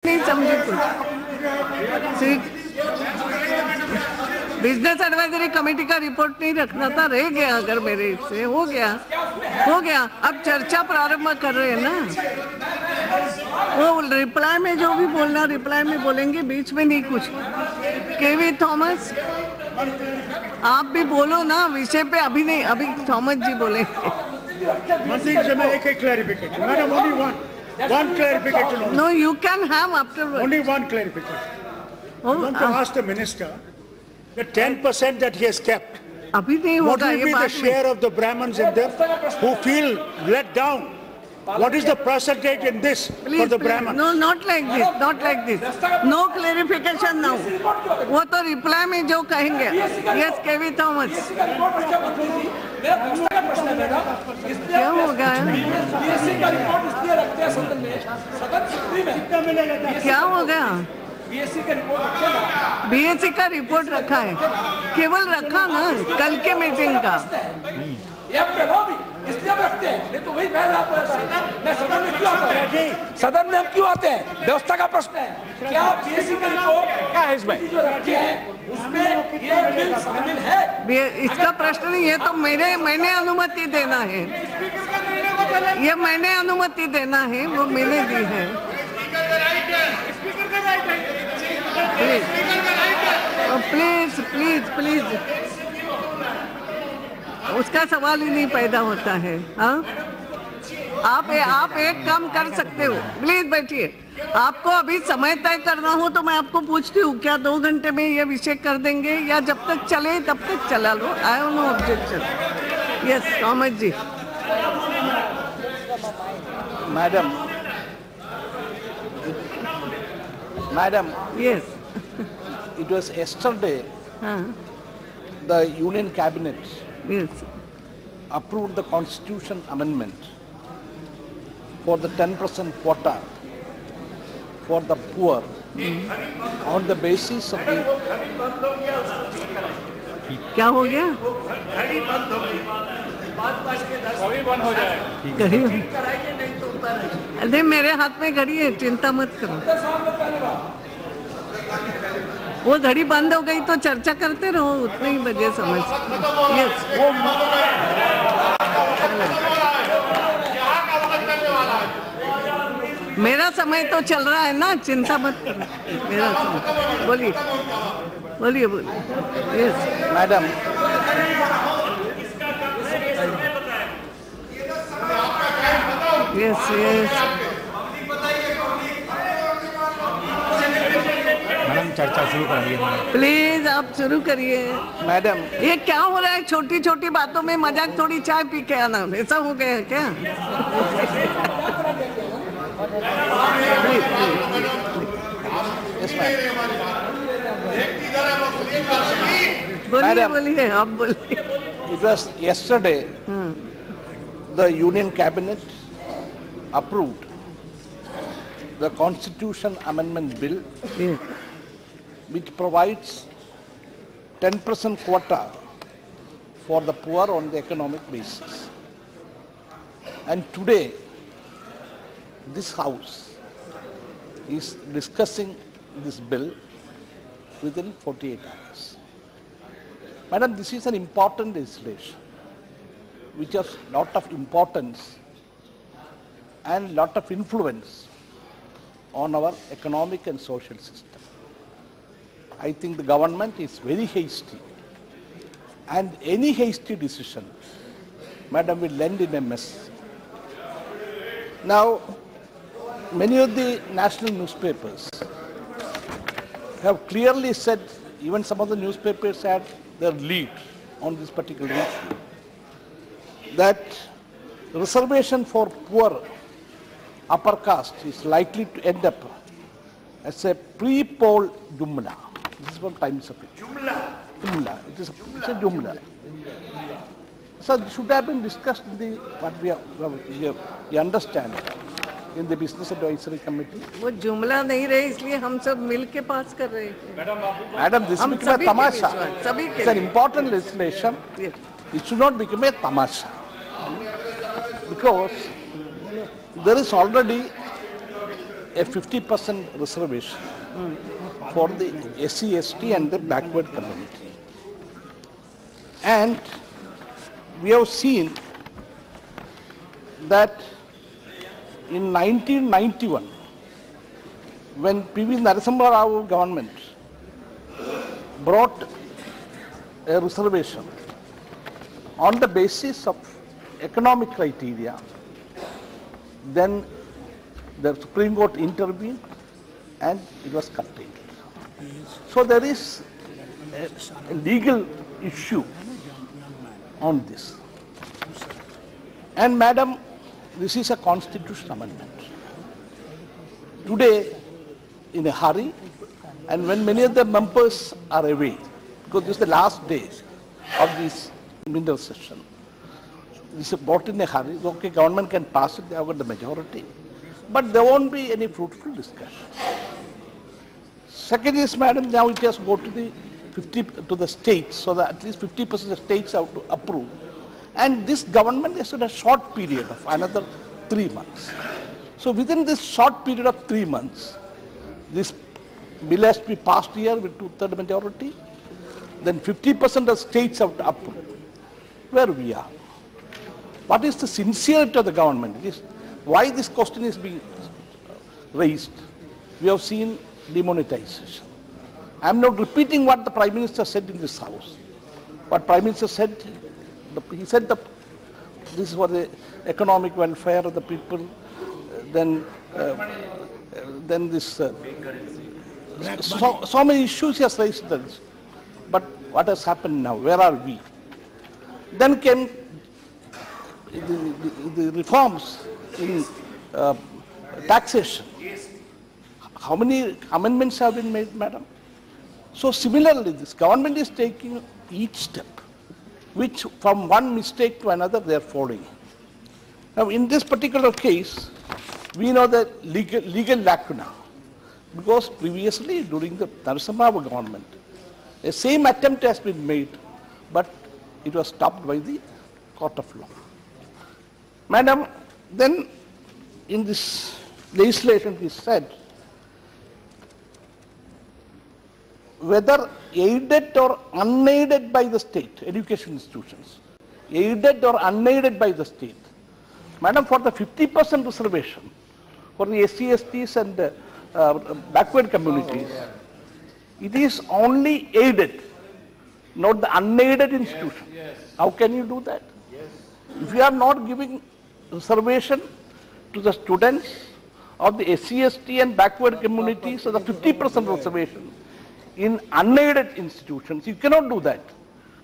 नहीं समझे कुछ। बिजनेस एडवाइजरी कमेटी का रिपोर्ट नहीं रखना था, रह गया अगर मेरे से हो गया। अब चर्चा प्रारंभ कर रहे हैं ना, वो रिप्लाई में जो भी बोलना रिप्लाई में बोलेंगे, बीच में नहीं कुछ। केवी थॉमस आप भी बोलो ना विषय पे, अभी नहीं, अभी थॉमस जी बोलेंगे। एक clarification. Madam, only one clarification. No, you can have afterwards. Only one clarification. I want to ask the minister, the 10% that he has kept, अभी नहीं what होगा will ये be the बात में। share of the Brahmins in them who feel let down? What is the percentage in this for the Brahmins? No, not like this, not like this. No clarification now. वो तो reply में जो कहेंगे। Yes, केवी Thomas. क्या हो गया? क्या हो गया? बीएससी का रिपोर्ट रखा है, केवल रखा ना कल के मीटिंग का। इसलिए रखते हैं, नहीं तो वही मैं सदन में क्यों आता है? सदन में हम क्यों आते हैं? व्यवस्था का प्रश्न है। क्या बीएससी का रिपोर्ट क्या है इसमें? जो रखी है उसमें ये बिल शामिल है? इसका प्रश्न नहीं है, तो मैंने अनुमति देना है, ये मैंने अनुमति देना है, वो मैंने दी है। प्लीज प्लीज प्लीज, उसका सवाल ही नहीं पैदा होता है। हाँ, आप एक काम कर सकते हो, प्लीज बैठिए। आपको अभी समय तय करना हो तो मैं आपको पूछती हूँ, क्या 2 घंटे में ये विषय कर देंगे, या जब तक चले तब तक चला लो? I have no objection. Yes Thomas ji. Madam, yes, it was yesterday हाँ, the Union Cabinet yes, approved the Constitution amendment for the 10% quota for the poor on the basis of the... क्या हो गया? घड़ी, अरे मेरे हाथ में घड़ी है, चिंता मत करो। वो घड़ी बंद हो गई तो चर्चा करते रहो, उतने ही बजे समझ। यस, मेरा समय तो चल रहा है ना, चिंता मत करो, मेरा समय। बोलिए बोलिए बोलिए। Yes Madam, yes yes, madam चर्चा शुरू करिए। प्लीज आप शुरू करिए। Madam, ये क्या हो रहा है? छोटी छोटी बातों में मजाक, थोड़ी चाय पी के आना, ऐसा हो गया है क्या? yes, ma'am. बोलिए Madam. बोलिए, आप बोलिए। It was yesterday the Union Cabinet approved the Constitution Amendment Bill Yes. which provides 10% quota for the poor on the economic basis. And today, this House is discussing this bill within 48 hours. Madam, this is an important legislation which has lot of importance and lot of influence on our economic and social system. I think the government is very hasty, and any hasty decision, Madam, will end in a mess. Now, many of the national newspapers have clearly said, even some of the newspapers had their lead on this particular issue, that reservation for poor upper caste is likely to end up as a pre-poll jumla. This is what Times of it. Jumla. It's a jumla. So this should have been discussed in the, what we understand, in the Business Advisory Committee. वो जुमला नहीं रहे, इसलिए हम सब मिल के पास कर रहे हैं। Madam, this हम become a सभी के tamasha. विश्वास, सभी के It's an लिए। important legislation. Yes. It should not become a tamasha. Because there is already a 50% reservation for the SC, ST and the backward community. And we have seen that in 1991, when P.V. Narasimha Rao government brought a reservation on the basis of economic criteria, then the Supreme Court intervened and it was curtailed. So there is a legal issue on this. And madam, this is a constitutional amendment. Today, in a hurry, and when many of the members are away, because this is the last day of this winter session, this is brought in a hurry. Okay, government can pass it, they have got the majority, but there won't be any fruitful discussion. Second is, madam, now it has to go to the states, so that at least 50% of the states have to approve. And this government has got a short period of another 3 months. So within this short period of 3 months, this bill has to be passed here with 2/3 majority. Then 50% of states have to approve. Where we are? What is the sincerity of the government? Why this question is being raised? We have seen demonetization. I am not repeating what the Prime Minister said in this House. What Prime Minister said, he said that this is for the economic welfare of the people. Then this so many issues he has raised. But what has happened now? Where are we? Then came the reforms in taxation. How many amendments have been made, madam? So similarly, this government is taking each step, which from one mistake to another they are following. Now, in this particular case, we know that legal lacuna, because previously during the Narasimha Rao government, the same attempt has been made, but it was stopped by the court of law. Madam, then in this legislation it is said, whether aided or unaided by the state, education institutions, aided or unaided by the state. Madam, for the 50% reservation for the SC, STs and backward communities, it is only aided, not the unaided institution. How can you do that? If you are not giving reservation to the students of the SC, ST and backward communities, so the 50% reservation in unaided institutions, you cannot do that.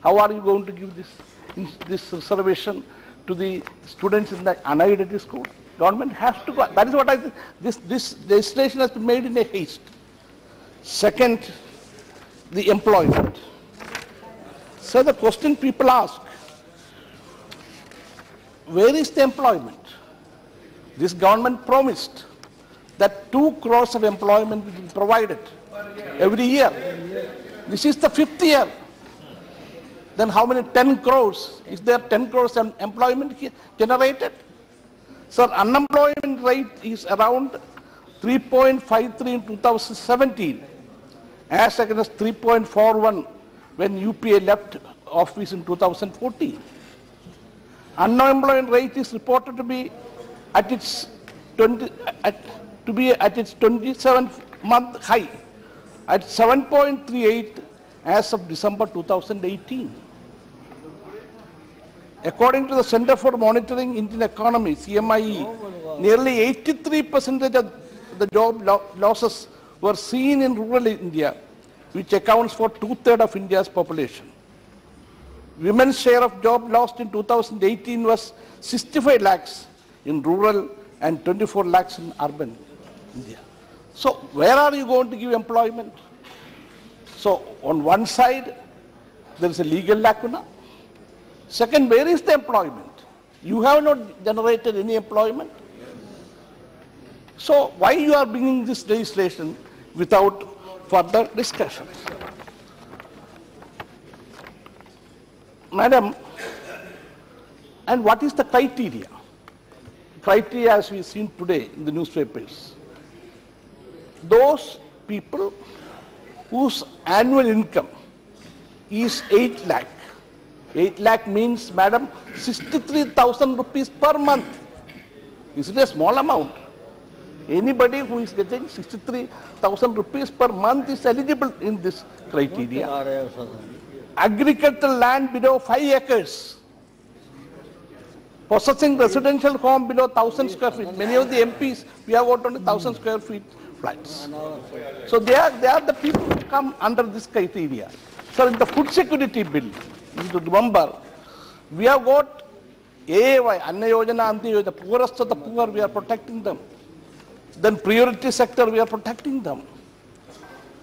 How are you going to give this reservation to the students in the unaided school? Government has to go. That is what I think. This legislation has been made in a haste. Second, the employment. So the question people ask, where is the employment? This government promised that 2 crores of employment will be provided every year. This is the 5th year. Then how many 10 crores? Is there 10 crores employment generated? Sir, unemployment rate is around 3.53 in 2017, as against 3.41 when UPA left office in 2014. Unemployment rate is reported to be at its 27th month high, at 7.38 as of December 2018. According to the Center for Monitoring Indian Economy, CMIE, nearly 83% of the job losses were seen in rural India, which accounts for 2/3 of India's population. Women's share of job lost in 2018 was 65 lakhs in rural and 24 lakhs in urban India. So where are you going to give employment? So on one side, there is a legal lacuna. Second, where is the employment? You have not generated any employment. So why you are bringing this legislation without further discussions? Madam, and what is the criteria? Criteria as we've seen today in the newspapers. those people whose annual income is 8 lakh. 8 lakh means, madam, 63,000 rupees per month. Is it a small amount? Anybody who is getting 63,000 rupees per month is eligible in this criteria. Agricultural land below 5 acres. Possessing residential home below 1,000 square feet. Many of the MPs, we have got only 1,000 square feet flats. So they are the people who come under this criteria. So in the food security bill, you should remember, we have got AAY, Anna Yojana, Anti Yojana, the poorest of the poor, we are protecting them. Then priority sector, we are protecting them.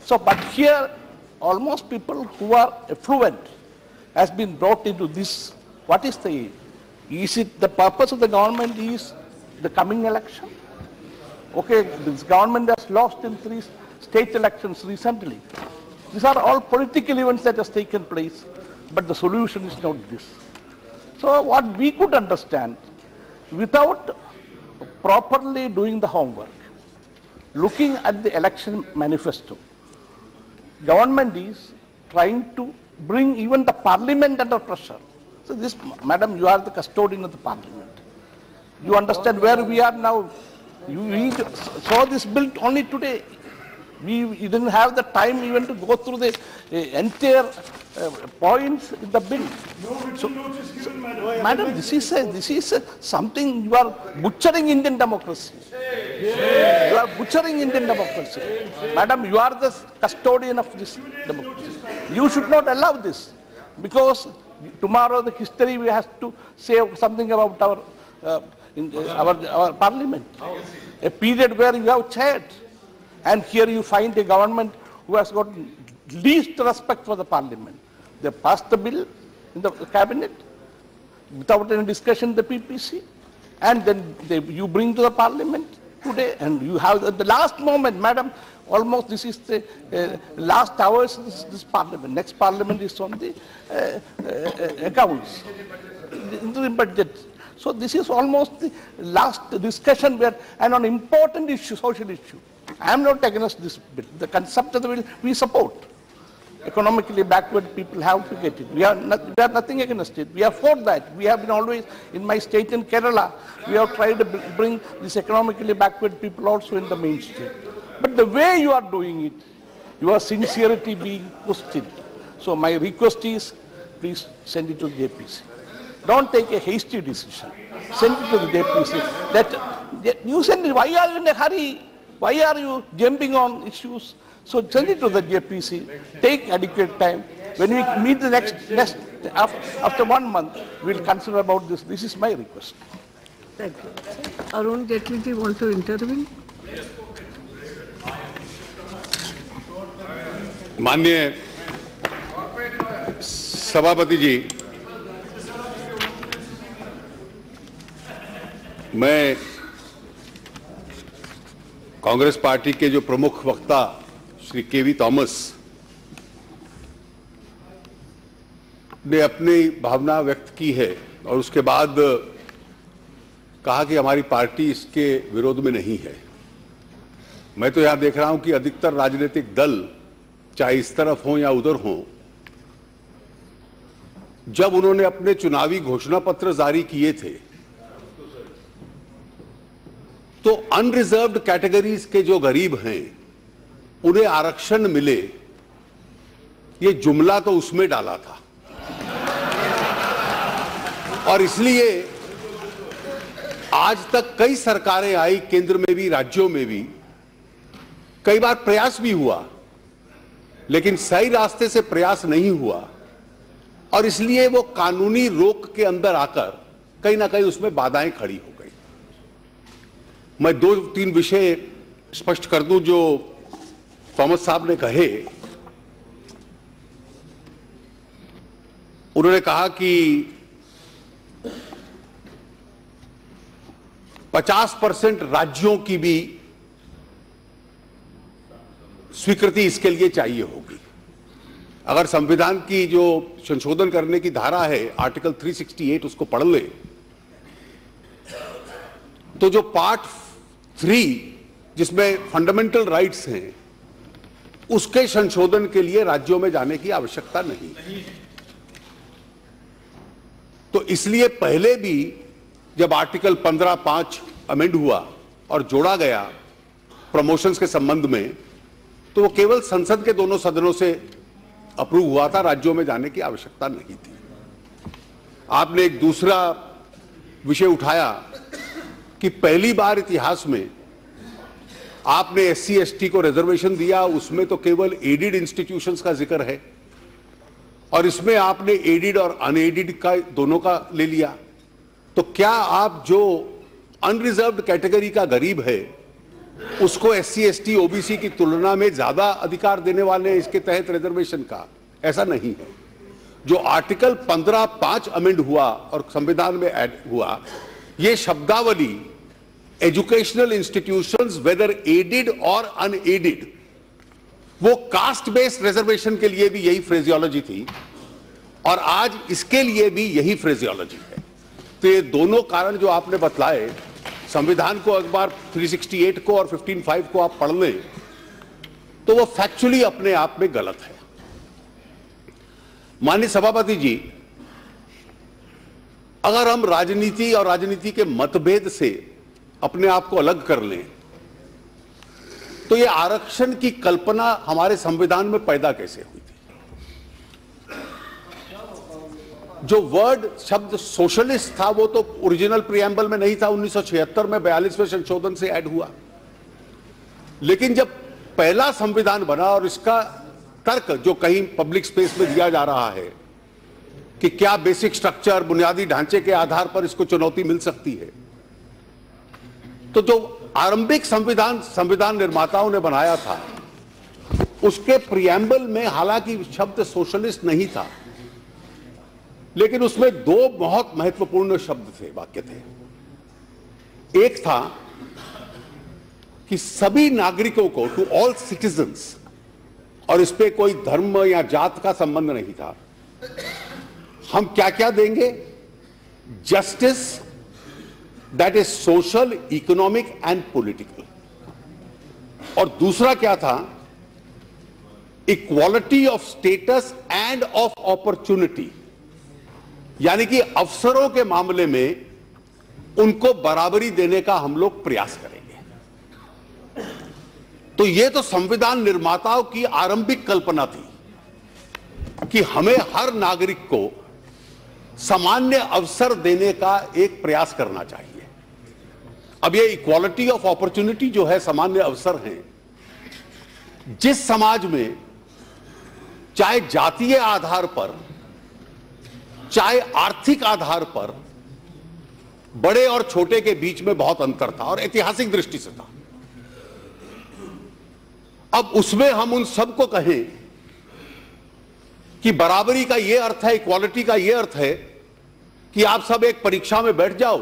So, but here, almost people who are affluent has been brought into this. What is the aim? Is it the purpose of the government is the coming election? Okay, this government has lost in 3 state elections recently. These are all political events that has taken place, but the solution is not this. So what we could understand, without properly doing the homework, looking at the election manifesto, government is trying to bring even the parliament under pressure. So this, madam, you are the custodian of the parliament. You understand where we are now. We saw this bill only today. We didn't have the time even to go through the entire points in the bill. So, madam, this is something you are butchering Indian democracy. You are butchering Indian democracy. Madam, you are the custodian of this democracy. You should not allow this, because tomorrow the history we have to say something about our parliament. A period where you have chaired, and here you find a government who has got least respect for the parliament. They passed the bill in the cabinet without any discussion in the PPC, and then you bring to the parliament today, and you have at the last moment, madam, almost this is the last hours of this parliament. Next parliament is on the accounts, interim budget. So this is almost the last discussion where, and on important issue, social issue. I am not against this bill. The concept of the bill we support. Economically backward people have to get it. We are nothing against it. We are for that. We have been always, in my state in Kerala, we have tried to bring these economically backward people also in the mainstream. But the way you are doing it, your sincerity being questioned. So my request is, please send it to the JPC. Don't take a hasty decision. Send it to the JPC. That you send it. Why are you in a hurry? Why are you jumping on issues? So send it to the JPC. Take adequate time. When we meet the next after 1 month, we'll consider about this. This is my request. Thank you. Arun Jaitley ji want to intervene? माननीय सभापति जी, मैं Congress party के जो प्रमुख वक्ता श्री केवी Thomas ने अपनी भावना व्यक्त की है और उसके बाद कहा कि हमारी पार्टी इसके विरोध में नहीं है। मैं तो यहां देख रहा हूं कि अधिकतर राजनीतिक दल, चाहे इस तरफ हो या उधर हो, जब उन्होंने अपने चुनावी घोषणा पत्र जारी किए थे तो अनरिजर्व्ड कैटेगरीज के जो गरीब हैं उन्हें आरक्षण मिले, ये जुमला तो उसमें डाला था। और इसलिए आज तक कई सरकारें आई, केंद्र में भी, राज्यों में भी, कई बार प्रयास भी हुआ, लेकिन सही रास्ते से प्रयास नहीं हुआ और इसलिए वो कानूनी रोक के अंदर आकर कहीं ना कहीं उसमें बाधाएं खड़ी हो गई। मैं 2-3 विषय स्पष्ट कर दूं जो थॉमस साहब ने कहे। उन्होंने कहा कि 50% राज्यों की भी स्वीकृति इसके लिए चाहिए होगी। अगर संविधान की जो संशोधन करने की धारा है आर्टिकल 368 उसको पढ़ ले तो जो पार्ट 3 जिसमें फंडामेंटल राइट्स हैं, उसके संशोधन के लिए राज्यों में जाने की आवश्यकता नहीं। तो इसलिए पहले भी जब आर्टिकल 15(5) अमेंड हुआ और जोड़ा गया प्रमोशंस के संबंध में, तो वो केवल संसद के दोनों सदनों से अप्रूव हुआ था, राज्यों में जाने की आवश्यकता नहीं थी। आपने एक दूसरा विषय उठाया कि पहली बार इतिहास में आपने SC ST को रिजर्वेशन दिया, उसमें तो केवल एडिड इंस्टीट्यूशंस का जिक्र है, और इसमें आपने एडिड और अनएडिड का दोनों का ले लिया। तो क्या आप जो अनरिजर्व्ड कैटेगरी का गरीब है उसको SC ST OBC की तुलना में ज्यादा अधिकार देने वाले हैं इसके तहत रिजर्वेशन का? ऐसा नहीं है। जो आर्टिकल 15(5) अमेंड हुआ और संविधान में ऐड हुआ, यह शब्दावली एजुकेशनल इंस्टीट्यूशंस वेदर एडिड और अनएडिड, वो कास्ट बेस्ड रिजर्वेशन के लिए भी यही फ्रेजियोलॉजी थी और आज इसके लिए भी यही फ्रेजियोलॉजी है। तो ये दोनों कारण जो आपने बतलाए, संविधान को एक बार 368 को और 15(5) को आप पढ़ लें तो वो फैक्चुअली अपने आप में गलत है। माननीय सभापति जी, अगर हम राजनीति और राजनीति के मतभेद से अपने आप को अलग कर लें तो ये आरक्षण की कल्पना हमारे संविधान में पैदा कैसे हुई थी? जो वर्ड शब्द सोशलिस्ट था वो तो ओरिजिनल प्रियम्बल में नहीं था, 1976 में 42वें संशोधन से ऐड हुआ। लेकिन जब पहला संविधान बना और इसका तर्क जो कहीं पब्लिक स्पेस में दिया जा रहा है कि क्या बेसिक स्ट्रक्चर, बुनियादी ढांचे के आधार पर इसको चुनौती मिल सकती है, तो जो आरंभिक संविधान निर्माताओं ने बनाया था उसके प्रियम्बल में हालांकि शब्द सोशलिस्ट नहीं था, लेकिन उसमें दो बहुत महत्वपूर्ण शब्द थे, वाक्य थे। एक था कि सभी नागरिकों को, टू ऑल सिटीजन्स, और इस पे कोई धर्म या जात का संबंध नहीं था, हम क्या क्या देंगे? Justice that is social, economic and political. और दूसरा क्या था? Equality of status end of opportunity, यानी कि अवसरों के मामले में उनको बराबरी देने का हम लोग प्रयास करेंगे। तो यह तो संविधान निर्माताओं की आरंभिक कल्पना थी कि हमें हर नागरिक को सामान्य अवसर देने का एक प्रयास करना चाहिए। अब ये इक्वालिटी ऑफ अपॉर्चुनिटी जो है, सामान्य अवसर हैं, जिस समाज में चाहे जातीय आधार पर, चाहे आर्थिक आधार पर बड़े और छोटे के बीच में बहुत अंतर था और ऐतिहासिक दृष्टि से था, अब उसमें हम उन सबको कहें कि बराबरी का यह अर्थ है, इक्वालिटी का यह अर्थ है कि आप सब एक परीक्षा में बैठ जाओ,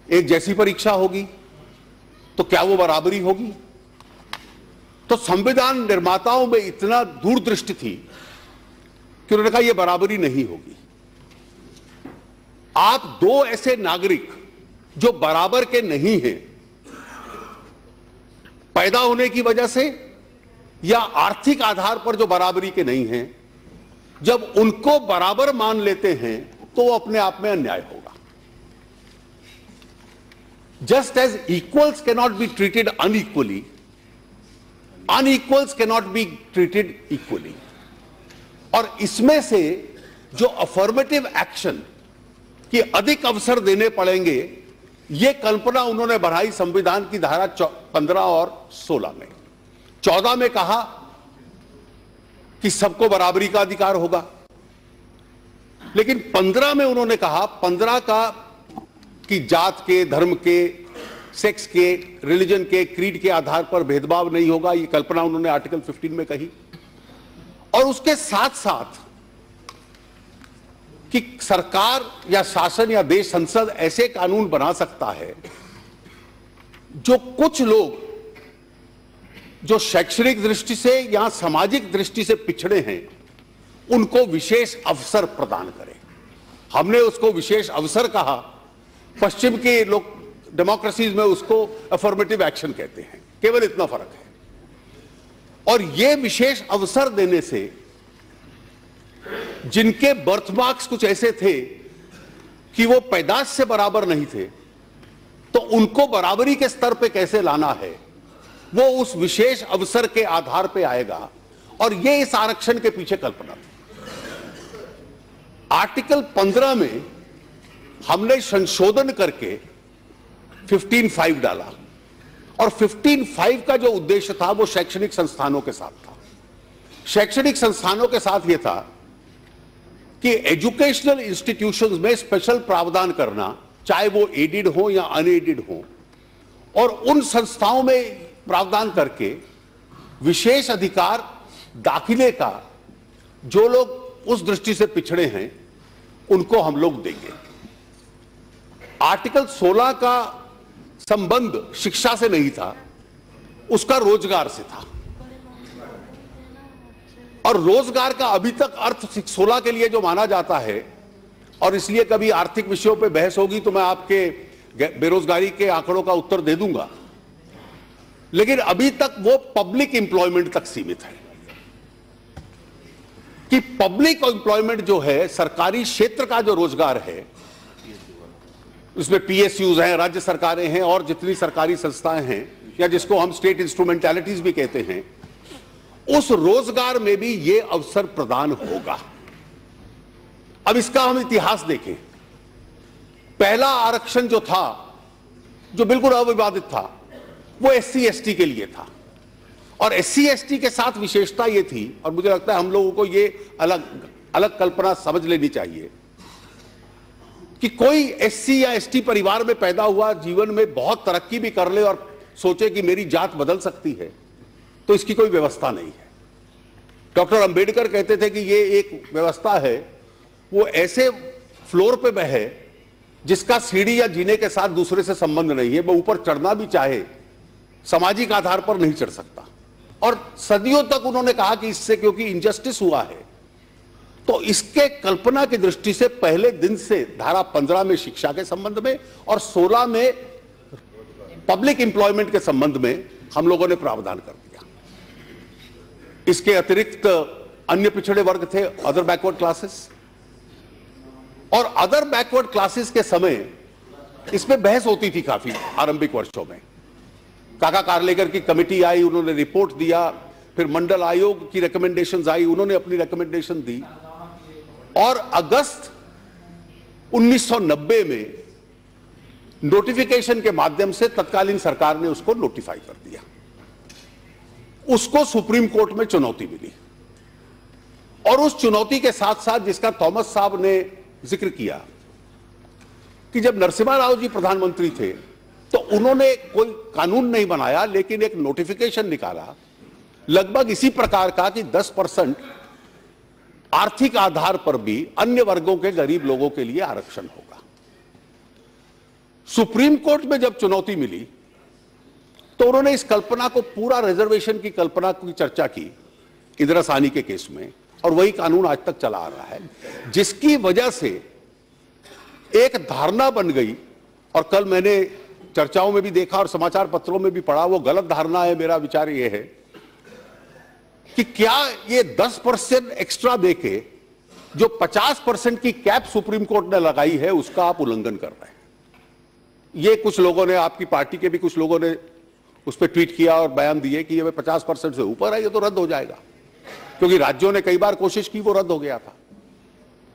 एक जैसी परीक्षा होगी, तो क्या वो बराबरी होगी? तो संविधान निर्माताओं में इतना दूरदृष्टि थी कि उन्होंने कहा यह बराबरी नहीं होगी। आप दो ऐसे नागरिक जो बराबर के नहीं हैं, पैदा होने की वजह से या आर्थिक आधार पर जो बराबरी के नहीं हैं, जब उनको बराबर मान लेते हैं तो वो अपने आप में अन्याय होगा। Just as equals cannot be treated unequally, unequals cannot be treated equally. और इसमें से जो अफर्मेटिव एक्शन कि अधिक अवसर देने पड़ेंगे, यह कल्पना उन्होंने बढ़ाई संविधान की धारा 15 और 16 में। 14 में कहा कि सबको बराबरी का अधिकार होगा, लेकिन 15 में उन्होंने कहा 15 का कि जात के, धर्म के, सेक्स के, रिलीजन के, क्रीड के आधार पर भेदभाव नहीं होगा। यह कल्पना उन्होंने आर्टिकल 15 में कही। और उसके साथ साथ कि सरकार या शासन या देश, संसद ऐसे कानून बना सकता है जो कुछ लोग जो शैक्षणिक दृष्टि से या सामाजिक दृष्टि से पिछड़े हैं उनको विशेष अवसर प्रदान करे। हमने उसको विशेष अवसर कहा। पश्चिम के लोग डेमोक्रेसीज में उसको अफर्मेटिव एक्शन कहते हैं, केवल इतना फर्क है। और यह विशेष अवसर देने से जिनके बर्थमार्क्स कुछ ऐसे थे कि वो पैदाश से बराबर नहीं थे, तो उनको बराबरी के स्तर पे कैसे लाना है, वो उस विशेष अवसर के आधार पे आएगा। और ये इस आरक्षण के पीछे कल्पना थी। आर्टिकल 15 में हमने संशोधन करके 15(5) डाला, और 15(5) का जो उद्देश्य था वो शैक्षणिक संस्थानों के साथ था। शैक्षणिक संस्थानों के साथ यह था कि एजुकेशनल इंस्टीट्यूशंस में स्पेशल प्रावधान करना, चाहे वो एडेड हो या अनएडेड हो, और उन संस्थाओं में प्रावधान करके विशेष अधिकार दाखिले का जो लोग उस दृष्टि से पिछड़े हैं उनको हम लोग देंगे। आर्टिकल 16 का संबंध शिक्षा से नहीं था, उसका रोजगार से था। और रोजगार का अभी तक अर्थ 16 के लिए जो माना जाता है, और इसलिए कभी आर्थिक विषयों पे बहस होगी तो मैं आपके बेरोजगारी के आंकड़ों का उत्तर दे दूंगा, लेकिन अभी तक वो पब्लिक एम्प्लॉयमेंट तक सीमित है कि पब्लिक एम्प्लॉयमेंट जो है, सरकारी क्षेत्र का जो रोजगार है, उसमें पीएसयूज हैं, राज्य सरकारें हैं और जितनी सरकारी संस्थाएं हैं, या जिसको हम स्टेट इंस्ट्रूमेंटैलिटीज भी कहते हैं, उस रोजगार में भी ये अवसर प्रदान होगा। अब इसका हम इतिहास देखें। पहला आरक्षण जो था, जो बिल्कुल अविवादित था, वो SC/ST के लिए था। और SC/ST के साथ विशेषता ये थी, और मुझे लगता है हम लोगों को ये अलग अलग कल्पना समझ लेनी चाहिए कि कोई SC या ST परिवार में पैदा हुआ, जीवन में बहुत तरक्की भी कर ले और सोचे कि मेरी जात बदल सकती है, तो इसकी कोई व्यवस्था नहीं है। डॉक्टर अंबेडकर कहते थे कि ये एक व्यवस्था है, वो ऐसे फ्लोर पे बहे जिसका सीढ़ी या जीने के साथ दूसरे से संबंध नहीं है, वो ऊपर चढ़ना भी चाहे सामाजिक आधार पर नहीं चढ़ सकता। और सदियों तक उन्होंने कहा कि इससे क्योंकि इनजस्टिस हुआ है, तो इसके कल्पना की दृष्टि से पहले दिन से धारा 15 में शिक्षा के संबंध में और 16 में पब्लिक एम्प्लॉयमेंट के संबंध में हम लोगों ने प्रावधान कर दिया। इसके अतिरिक्त अन्य पिछड़े वर्ग थे, अदर बैकवर्ड क्लासेस, और अदर बैकवर्ड क्लासेस के समय इसमें बहस होती थी काफी आरंभिक वर्षों में। काका कार्लेकर की कमेटी आई, उन्होंने रिपोर्ट दिया, फिर मंडल आयोग की रिकमेंडेशंस आई, उन्होंने अपनी रिकमेंडेशन दी, और अगस्त 1990 में नोटिफिकेशन के माध्यम से तत्कालीन सरकार ने उसको नोटिफाई कर दिया। उसको सुप्रीम कोर्ट में चुनौती मिली, और उस चुनौती के साथ साथ जिसका थॉमस साहब ने जिक्र किया कि जब नरसिम्हा राव जी प्रधानमंत्री थे तो उन्होंने कोई कानून नहीं बनाया, लेकिन एक नोटिफिकेशन निकाला लगभग इसी प्रकार का कि 10% आर्थिक आधार पर भी अन्य वर्गों के गरीब लोगों के लिए आरक्षण होगा। सुप्रीम कोर्ट में जब चुनौती मिली तो उन्होंने इस कल्पना को, पूरा रिजर्वेशन की कल्पना की चर्चा की इंदिरा साहनी के केस में, और वही कानून आज तक चला आ रहा है, जिसकी वजह से एक धारणा बन गई। और कल मैंने चर्चाओं में भी देखा और समाचार पत्रों में भी पढ़ा, वो गलत धारणा है, मेरा विचार ये है कि क्या ये 10% एक्स्ट्रा देके जो 50% की कैप सुप्रीम कोर्ट ने लगाई है उसका आप उल्लंघन कर रहे हैं। ये कुछ लोगों ने, आपकी पार्टी के भी कुछ लोगों ने उस पर ट्वीट किया और बयान दिए कि ये 50% से ऊपर है, ये तो रद्द हो जाएगा, क्योंकि राज्यों ने कई बार कोशिश की, वो रद्द हो गया था।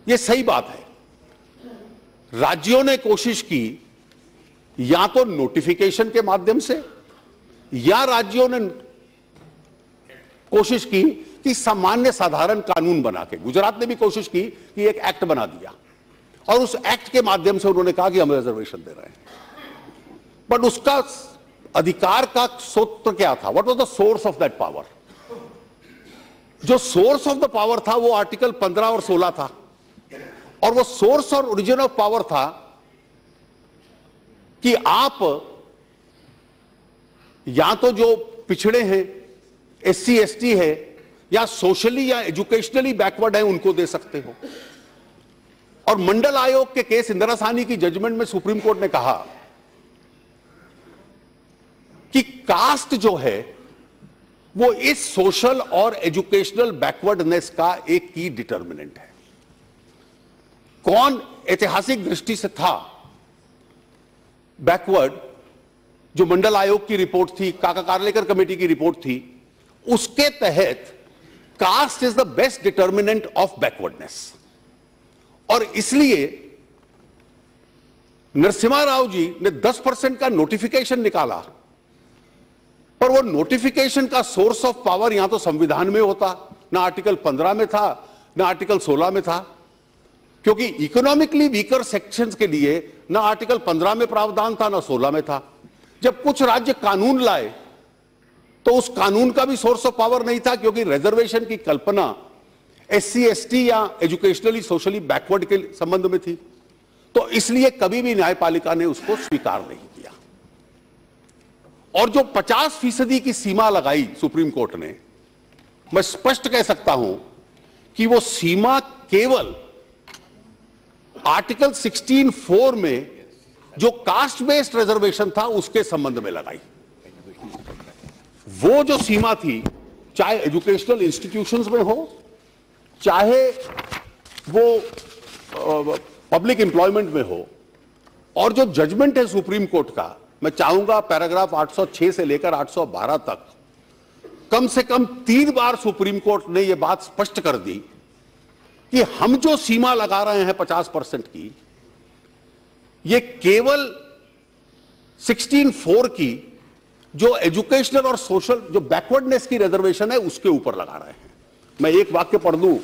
ये सही बात है, राज्यों ने कोशिश की या तो नोटिफिकेशन के माध्यम से, या राज्यों ने कोशिश की कि सामान्य साधारण कानून बना के, गुजरात ने भी कोशिश की कि एक एक्ट बना दिया, और उस एक्ट के माध्यम से उन्होंने कहा कि हम रिजर्वेशन दे रहे हैं। बट उसका अधिकार का सूत्र क्या था? What was the source of that power? जो सोर्स ऑफ द पावर था वो आर्टिकल 15 और 16 था, और वो सोर्स और ओरिजिन ऑफ पावर था कि आप या तो जो पिछड़े हैं, SC/ST है, या सोशली या एजुकेशनली बैकवर्ड है, उनको दे सकते हो। और मंडल आयोग के केस, इंदिरा साहनी की जजमेंट में सुप्रीम कोर्ट ने कहा कि कास्ट जो है वो इस सोशल और एजुकेशनल बैकवर्डनेस का एक की डिटर्मिनेंट है। कौन ऐतिहासिक दृष्टि से था बैकवर्ड? जो मंडल आयोग की रिपोर्ट थी, काका कार्लेकर कमेटी की रिपोर्ट थी, उसके तहत caste is the best determinant of backwardness. और इसलिए नरसिम्हा राव जी ने 10% का नोटिफिकेशन निकाला, पर वो नोटिफिकेशन का सोर्स ऑफ पावर यहां तो संविधान में होता, ना आर्टिकल 15 में था ना आर्टिकल 16 में था, क्योंकि इकोनॉमिकली वीकर सेक्शंस के लिए ना आर्टिकल 15 में प्रावधान था ना 16 में था। जब कुछ राज्य कानून लाए तो उस कानून का भी सोर्स ऑफ पावर नहीं था, क्योंकि रिजर्वेशन की कल्पना SC ST या एजुकेशनली सोशली बैकवर्ड के संबंध में थी। तो इसलिए कभी भी न्यायपालिका ने उसको स्वीकार नहीं किया। और जो 50% की सीमा लगाई सुप्रीम कोर्ट ने, मैं स्पष्ट कह सकता हूं कि वो सीमा केवल आर्टिकल 16(4) में जो कास्ट बेस्ड रिजर्वेशन था उसके संबंध में लगाई। वो जो सीमा थी, चाहे एजुकेशनल इंस्टीट्यूशंस में हो, चाहे वो पब्लिक एम्प्लॉयमेंट में हो, और जो जजमेंट है सुप्रीम कोर्ट का, मैं चाहूंगा पैराग्राफ 806 से लेकर 812 तक कम से कम 3 बार सुप्रीम कोर्ट ने यह बात स्पष्ट कर दी कि हम जो सीमा लगा रहे हैं 50% की, ये केवल 16(4) की जो एजुकेशनल और सोशल जो बैकवर्डनेस की रिजर्वेशन है उसके ऊपर लगा रहे हैं। मैं एक वाक्य पढ़ दूं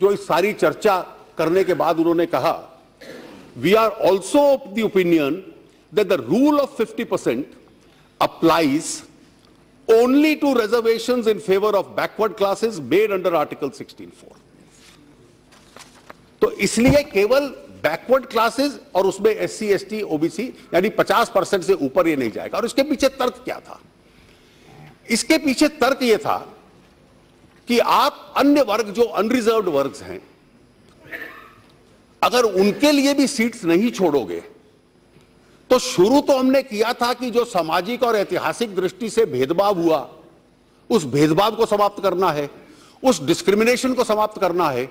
जो इस सारी चर्चा करने के बाद उन्होंने कहा, we are also of the opinion that the rule of 50% applies only to reservations in favour of backward classes made under article 16(4). तो इसलिए केवल बैकवर्ड क्लासेस और उसमें SC ST OBC यानी 50% से ऊपर ये नहीं जाएगा। और इसके पीछे तर्क क्या था? इसके पीछे तर्क ये था कि आप अन्य वर्ग जो अनरिजर्व्ड वर्ग्स हैं, अगर उनके लिए भी सीट्स नहीं छोड़ोगे, तो शुरू तो हमने किया था कि जो सामाजिक और ऐतिहासिक दृष्टि से भेदभाव हुआ, उस भेदभाव को समाप्त करना है, उस डिस्क्रिमिनेशन को समाप्त करना है।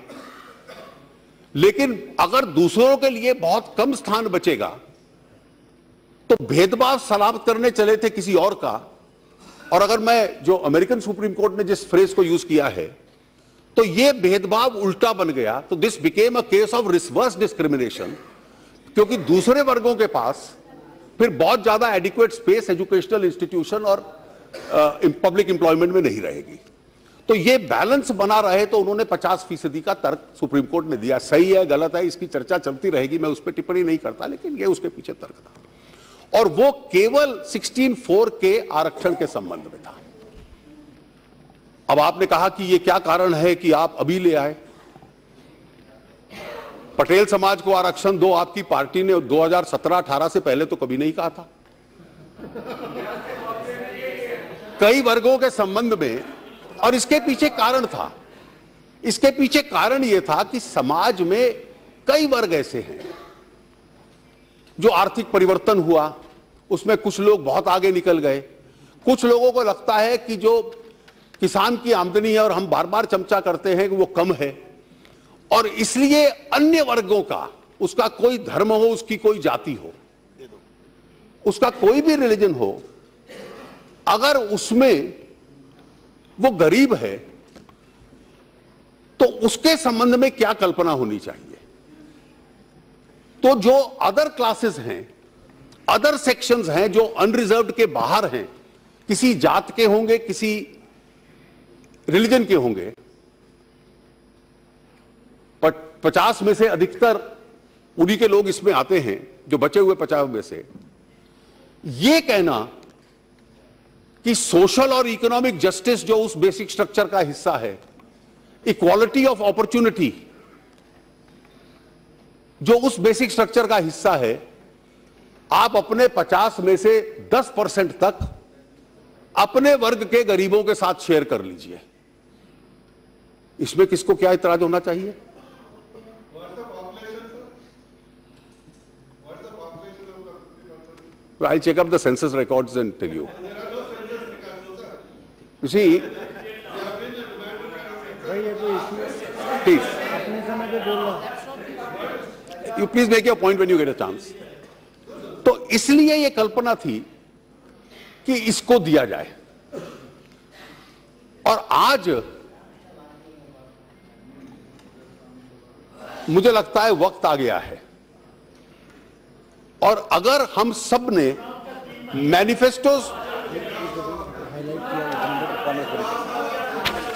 लेकिन अगर दूसरों के लिए बहुत कम स्थान बचेगा तो भेदभाव समाप्त करने चले थे किसी और का। और अगर मैं जो अमेरिकन सुप्रीम कोर्ट ने जिस फ्रेज को यूज किया है, तो यह भेदभाव उल्टा बन गया। तो this became a case of reverse discrimination, क्योंकि दूसरे वर्गों के पास फिर बहुत ज्यादा एडिक्वेट स्पेस एजुकेशनल इंस्टीट्यूशन और पब्लिक एम्प्लॉयमेंट में नहीं रहेगी। तो ये बैलेंस बना रहे, तो उन्होंने 50% का तर्क सुप्रीम कोर्ट ने दिया। सही है गलत है इसकी चर्चा चलती रहेगी, मैं उस पर टिप्पणी नहीं करता, लेकिन ये उसके पीछे तर्क था। और वो केवल 16(4) के आरक्षण के संबंध में था। अब आपने कहा कि ये क्या कारण है कि आप अभी ले आए? पटेल समाज को आरक्षण दो, आपकी पार्टी ने 2017-18 से पहले तो कभी नहीं कहा था। कई वर्गों के संबंध में, और इसके पीछे कारण था, इसके पीछे कारण यह था कि समाज में कई वर्ग ऐसे हैं जो आर्थिक परिवर्तन हुआ, उसमें कुछ लोग बहुत आगे निकल गए। कुछ लोगों को लगता है कि जो किसान की आमदनी है और हम बार बार चमचा करते हैं कि वो कम है, और इसलिए अन्य वर्गों का, उसका कोई धर्म हो, उसकी कोई जाति हो, उसका कोई भी रिलीजन हो, अगर उसमें वो गरीब है तो उसके संबंध में क्या कल्पना होनी चाहिए। तो जो अदर क्लासेस हैं, अदर सेक्शंस हैं जो अनरिजर्व्ड के बाहर हैं, किसी जात के होंगे, किसी रिलीजन के होंगे, 50 में से अधिकतर उन्हीं के लोग इसमें आते हैं, जो बचे हुए 50 में से। यह कहना कि सोशल और इकोनॉमिक जस्टिस जो उस बेसिक स्ट्रक्चर का हिस्सा है, इक्वालिटी ऑफ अपॉर्चुनिटी जो उस बेसिक स्ट्रक्चर का हिस्सा है, आप अपने 50 में से 10% तक अपने वर्ग के गरीबों के साथ शेयर कर लीजिए। इसमें किसको क्या इतराज होना चाहिए? I'll check up the census records and tell you. You see, please, you please make your point when you get a chance. तो इसलिए ये कल्पना थी कि इसको दिया जाए, और आज मुझे लगता है वक्त आ गया है, और अगर हम सब ने मैनिफेस्टोस,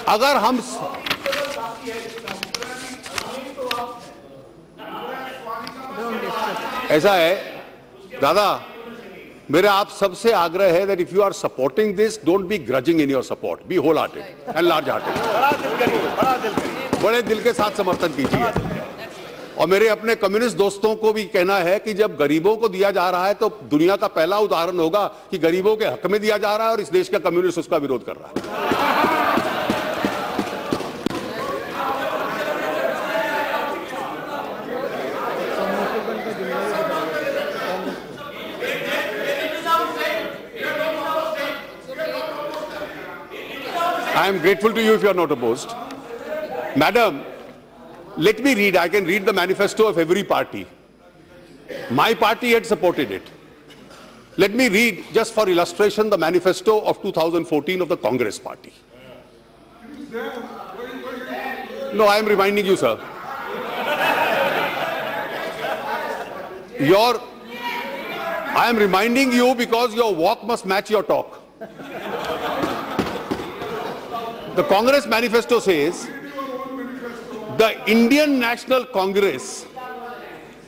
अगर हम ऐसा है दादा, मेरा आप सबसे आग्रह है that if you are supporting this, don't be grudging in your support, be wholehearted and large-hearted, बड़े दिल के साथ समर्थन कीजिए। और मेरे अपने कम्युनिस्ट दोस्तों को भी कहना है कि जब गरीबों को दिया जा रहा है तो दुनिया का पहला उदाहरण होगा कि गरीबों के हक में दिया जा रहा है और इस देश का कम्युनिस्ट उसका विरोध कर रहा है। I am grateful to you if you are not opposed. Madam, let me read. I can read the manifesto of every party. My party had supported it. Let me read, just for illustration, the manifesto of 2014 of the Congress Party. No, I am reminding you, sir. I am reminding you because your walk must match your talk. The Congress manifesto says, the Indian National Congress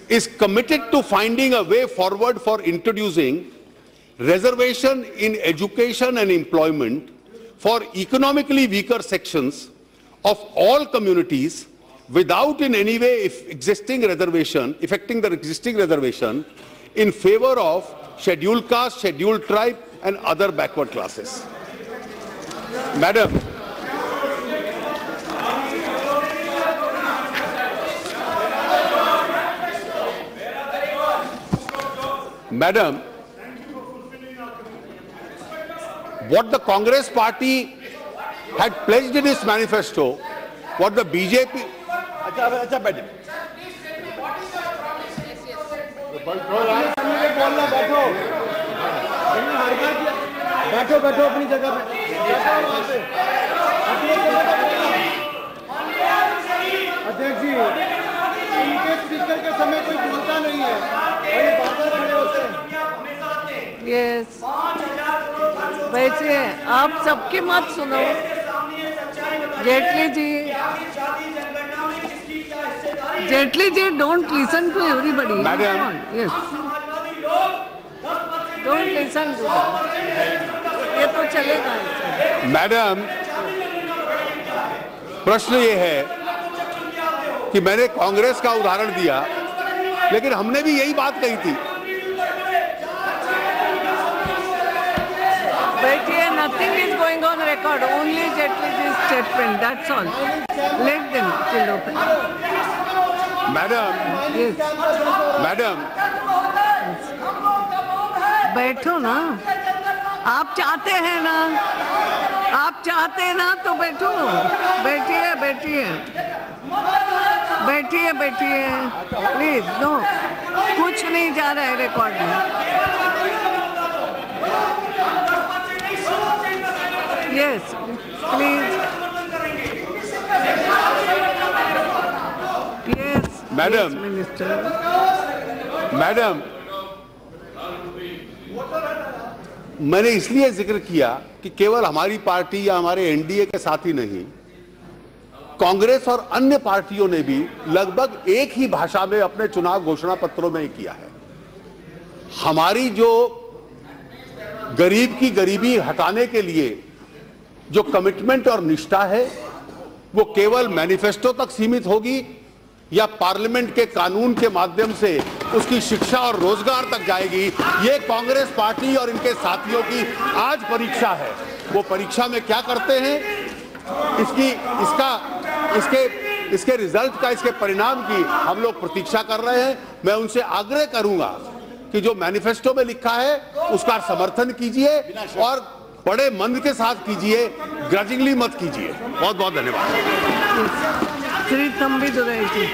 is committed to finding a way forward for introducing reservation in education and employment for economically weaker sections of all communities without in any way affecting the existing reservation in favor of scheduled caste, scheduled tribe and other backward classes. Madam, what the Congress Party had pledged in its manifesto, what the BJP... अध्यक्ष जी, इनके speaker के समय कोई बोलता नहीं है, yes, बैठिए, आप सबकी मत सुनो। Jaitley ji, don't listen to everybody. Yes, don't listen to, ये तो चलेगा। मैडम, प्रश्न ये है कि मैंने कांग्रेस का उदाहरण दिया, लेकिन हमने भी यही बात कही थी। Nothing is going on record. Only Jetli's statement. That's all. Let them till open. Madam. Yes. Madam. बैठो ना। आप चाहते हैं ना? आप चाहते हैं ना तो बैठो। बैठिए, बैठिए। बैठिए, बैठिए। Please, no. कुछ नहीं जा रहा है रिकॉर्ड में। Yes, please. Yes, Madam. Yes, Minister. Madam, मैंने इसलिए जिक्र किया कि केवल हमारी पार्टी या हमारे एनडीए के साथ ही नहीं, कांग्रेस और अन्य पार्टियों ने भी लगभग एक ही भाषा में अपने चुनाव घोषणा पत्रों में किया है। हमारी जो गरीब की गरीबी हटाने के लिए जो कमिटमेंट और निष्ठा है, वो केवल मैनिफेस्टो तक सीमित होगी या पार्लियामेंट के कानून के माध्यम से उसकी शिक्षा और रोजगार तक जाएगी, ये कांग्रेस पार्टी और इनके साथियों की आज परीक्षा है। वो परीक्षा में क्या करते हैं, इसके रिजल्ट का, इसके परिणाम की हम लोग प्रतीक्षा कर रहे हैं। मैं उनसे आग्रह करूंगा कि जो मैनिफेस्टो में लिखा है उसका समर्थन कीजिए और बड़े मन के साथ कीजिए, ग्रजिंगली मत कीजिए। बहुत बहुत धन्यवाद। श्री तंबी दुराई जी।